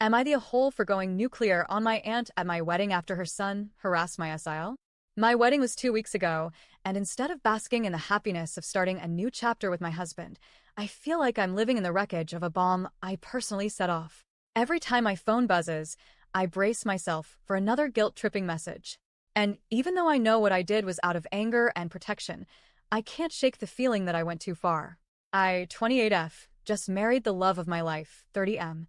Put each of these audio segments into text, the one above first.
Am I the a-hole for going nuclear on my aunt at my wedding after her son harassed my SIL? My wedding was 2 weeks ago, and instead of basking in the happiness of starting a new chapter with my husband, I feel like I'm living in the wreckage of a bomb I personally set off. Every time my phone buzzes, I brace myself for another guilt-tripping message. And even though I know what I did was out of anger and protection, I can't shake the feeling that I went too far. 28F, just married the love of my life, 30M.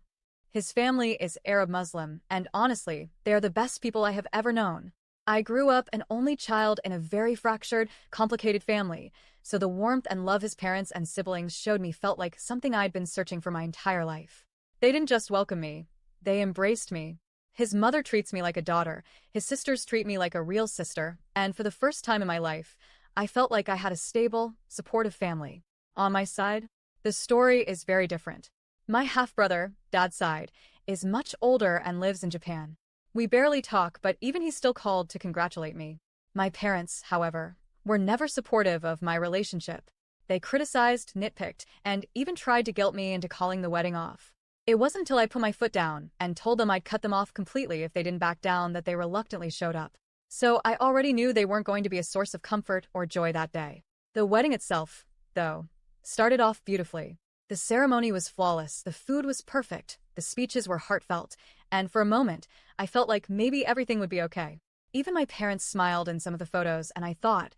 His family is Arab Muslim, and honestly, they are the best people I have ever known. I grew up an only child in a very fractured, complicated family, so the warmth and love his parents and siblings showed me felt like something I'd been searching for my entire life. They didn't just welcome me, they embraced me. His mother treats me like a daughter, his sisters treat me like a real sister, and for the first time in my life, I felt like I had a stable, supportive family. On my side, the story is very different. My half-brother, dad's side, is much older and lives in Japan. We barely talk, but even he still called to congratulate me. My parents, however, were never supportive of my relationship. They criticized, nitpicked, and even tried to guilt me into calling the wedding off. It wasn't until I put my foot down and told them I'd cut them off completely if they didn't back down that they reluctantly showed up. So I already knew they weren't going to be a source of comfort or joy that day. The wedding itself, though, started off beautifully. The ceremony was flawless, the food was perfect, the speeches were heartfelt, and for a moment, I felt like maybe everything would be okay. Even my parents smiled in some of the photos, and I thought,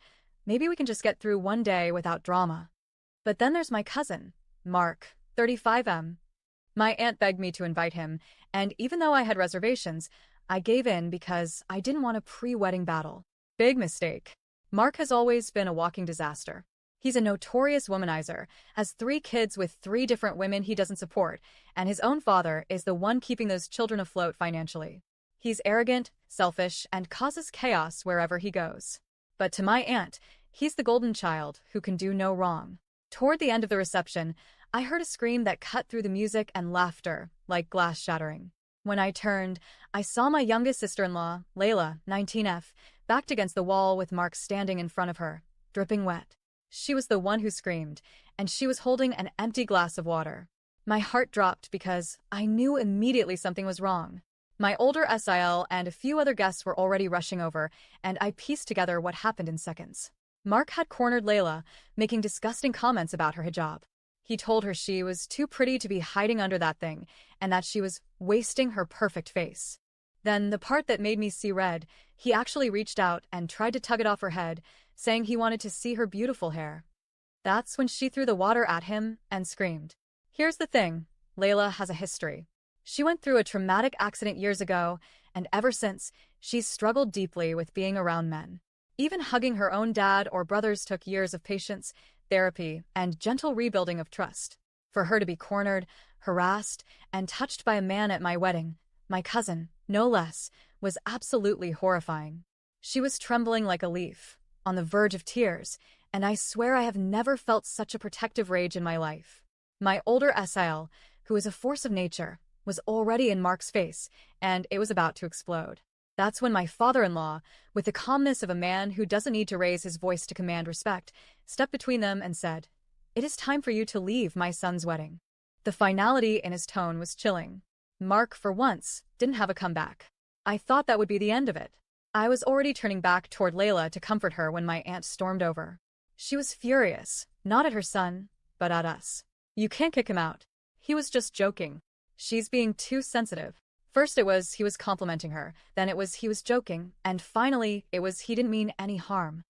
maybe we can just get through one day without drama. But then there's my cousin, Mark, 35M. My aunt begged me to invite him, and even though I had reservations, I gave in because I didn't want a pre-wedding battle. Big mistake. Mark has always been a walking disaster. He's a notorious womanizer, has 3 kids with 3 different women he doesn't support, and his own father is the one keeping those children afloat financially. He's arrogant, selfish, and causes chaos wherever he goes. But to my aunt, he's the golden child who can do no wrong. Toward the end of the reception, I heard a scream that cut through the music and laughter, like glass shattering. When I turned, I saw my youngest sister-in-law, Layla, 19F, backed against the wall with Mark standing in front of her, dripping wet. She was the one who screamed, and she was holding an empty glass of water. My heart dropped because I knew immediately something was wrong. My older SIL and a few other guests were already rushing over, and I pieced together what happened in seconds. Mark had cornered Layla, making disgusting comments about her hijab. He told her she was too pretty to be hiding under that thing, and that she was wasting her perfect face. Then, the part that made me see red, he actually reached out and tried to tug it off her head, saying he wanted to see her beautiful hair. That's when she threw the water at him and screamed. Here's the thing, Layla has a history. She went through a traumatic accident years ago, and ever since, she's struggled deeply with being around men. Even hugging her own dad or brothers took years of patience, therapy, and gentle rebuilding of trust. For her to be cornered, harassed, and touched by a man at my wedding, my cousin, no less, was absolutely horrifying. She was trembling like a leaf, on the verge of tears, and I swear I have never felt such a protective rage in my life. My older SIL, who is a force of nature, was already in Mark's face, and it was about to explode. That's when my father-in-law, with the calmness of a man who doesn't need to raise his voice to command respect, stepped between them and said, "It is time for you to leave my son's wedding." The finality in his tone was chilling. Mark, for once, didn't have a comeback. I thought that would be the end of it. I was already turning back toward Layla to comfort her when my aunt stormed over. She was furious, not at her son, but at us. "You can't kick him out. He was just joking. She's being too sensitive." First it was he was complimenting her, then it was he was joking, and finally it was he didn't mean any harm.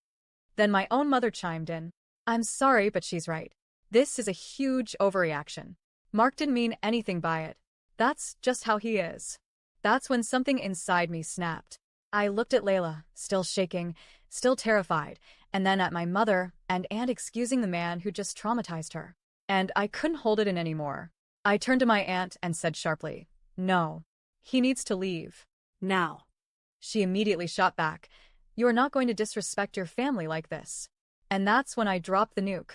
Then my own mother chimed in. "I'm sorry, but she's right. This is a huge overreaction. Mark didn't mean anything by it. That's just how he is." That's when something inside me snapped. I looked at Layla, still shaking, still terrified, and then at my mother and aunt excusing the man who just traumatized her. And I couldn't hold it in anymore. I turned to my aunt and said sharply, "No. He needs to leave. Now." She immediately shot back, "You are not going to disrespect your family like this." And that's when I dropped the nuke.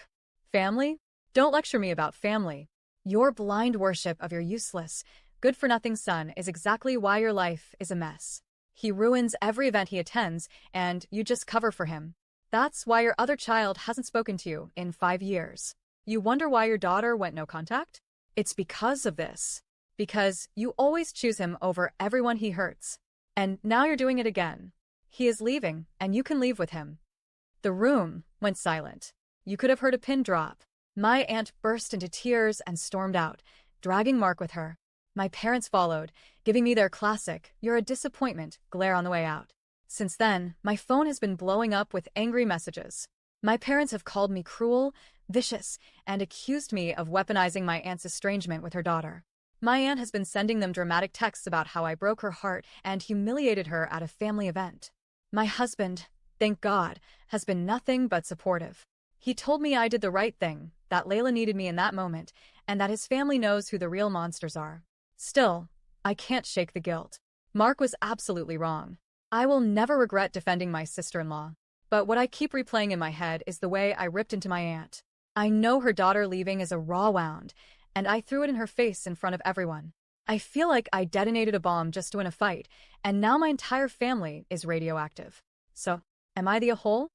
Family? Don't lecture me about family. Your blind worship of your useless, good-for-nothing son is exactly why your life is a mess. He ruins every event he attends, and you just cover for him. That's why your other child hasn't spoken to you in 5 years. You wonder why your daughter went no contact? It's because of this. Because you always choose him over everyone he hurts. And now you're doing it again. He is leaving, and you can leave with him." The room went silent. You could have heard a pin drop. My aunt burst into tears and stormed out, dragging Mark with her. My parents followed, giving me their classic "you're a disappointment" glare on the way out. Since then, my phone has been blowing up with angry messages. My parents have called me cruel, vicious, and accused me of weaponizing my aunt's estrangement with her daughter. My aunt has been sending them dramatic texts about how I broke her heart and humiliated her at a family event. My husband, thank God, has been nothing but supportive. He told me I did the right thing, that Layla needed me in that moment, and that his family knows who the real monsters are. Still, I can't shake the guilt. Mark was absolutely wrong. I will never regret defending my sister-in-law. But what I keep replaying in my head is the way I ripped into my aunt. I know her daughter leaving is a raw wound, and I threw it in her face in front of everyone. I feel like I detonated a bomb just to win a fight, and now my entire family is radioactive. So, am I the a-hole?